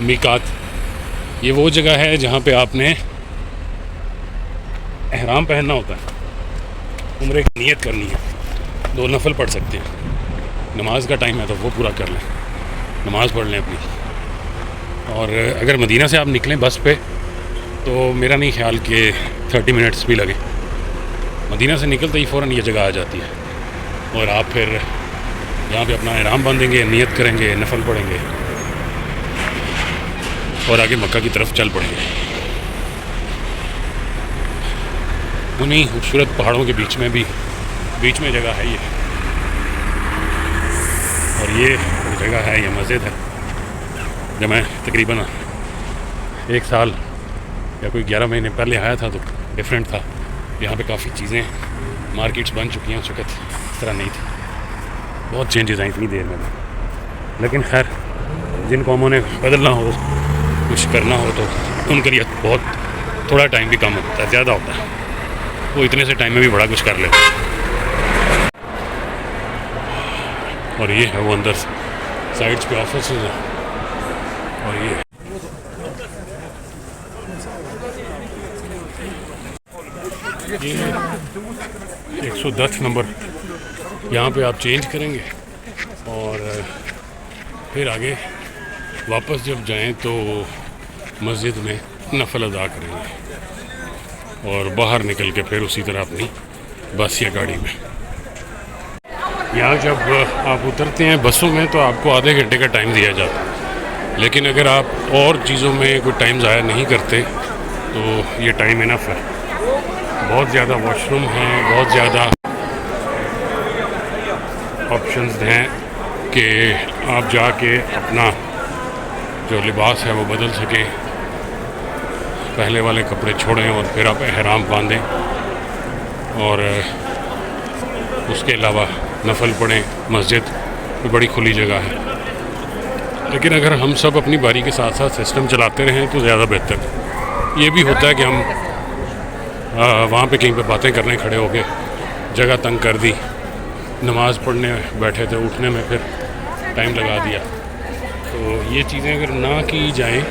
मीकात, ये वो जगह है जहाँ पे आपने एहराम पहनना होता है, उम्रे की नियत करनी है, 2 नफल पढ़ सकते हैं, नमाज का टाइम है तो वो पूरा कर लें, नमाज़ पढ़ लें अपनी। और अगर मदीना से आप निकलें बस पे तो मेरा नहीं ख्याल कि 30 मिनट्स भी लगे, मदीना से निकलते ही फ़ौरन ये जगह आ जाती है और आप फिर यहाँ पे अपना एहराम बांधेंगे, नियत करेंगे, नफल पढ़ेंगे और आगे मक्का की तरफ चल पड़ेंगे। उन्हीं खूबसूरत पहाड़ों के बीच में जगह है ये, और ये जगह है, ये मस्जिद है। जब मैं तकरीबन 1 साल या कोई 11 महीने पहले आया था तो डिफरेंट था, यहाँ पे काफ़ी चीज़ें, मार्केट्स बन चुकी हैं, उस वक्त इस तरह नहीं थी, बहुत चेंजेस हैं इतनी देर में। लेकिन खैर, जिन कौमों ने बदलना हो, कुछ करना हो तो उनके लिए बहुत थोड़ा टाइम भी कम होता है, ज़्यादा होता है, वो इतने से टाइम में भी बड़ा कुछ कर लेते हैं। और ये है वो अंदर साइड्स पे ऑफिस हैं, और ये 110 नंबर यहाँ पे आप चेंज करेंगे और फिर आगे वापस जब जाएं तो मस्जिद में नफल अदा करेंगे और बाहर निकल के फिर उसी तरह अपनी बस या गाड़ी में। यहाँ जब आप उतरते हैं बसों में तो आपको आधे घंटे का टाइम दिया जाता है, लेकिन अगर आप और चीज़ों में कोई टाइम ज़ाया नहीं करते तो ये टाइम इनफ है। बहुत ज़्यादा वॉशरूम हैं, बहुत ज़्यादा ऑप्शंस हैं कि आप जाके अपना जो लिबास है वो बदल सकें, पहले वाले कपड़े छोड़ें और फिर आप एहराम बांधें और उसके अलावा नफल पढ़ें। मस्जिद बड़ी खुली जगह है, लेकिन अगर हम सब अपनी बारी के साथ साथ सिस्टम चलाते रहें तो ज़्यादा बेहतर। ये भी होता है कि हम वहाँ पे कहीं पे बातें करने खड़े हो गए, जगह तंग कर दी, नमाज़ पढ़ने बैठे थे, उठने में फिर टाइम लगा दिया। तो ये चीज़ें अगर ना की जाएं,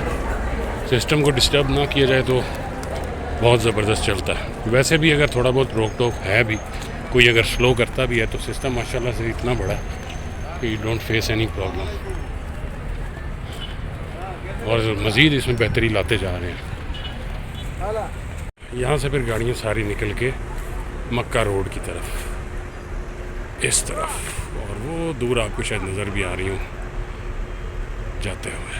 सिस्टम को डिस्टर्ब ना किया जाए तो बहुत ज़बरदस्त चलता है। वैसे भी अगर थोड़ा बहुत रोक टोक है भी, कोई अगर स्लो करता भी है तो सिस्टम माशाल्लाह से इतना बड़ा है कि you don't face any problem, और मज़ीद इसमें बेहतरी लाते जा रहे हैं। यहाँ से फिर गाड़ियाँ सारी निकल के मक्का रोड की तरफ, इस तरफ, और वो दूर आपको शायद नज़र भी आ रही हूँ जाते हुए।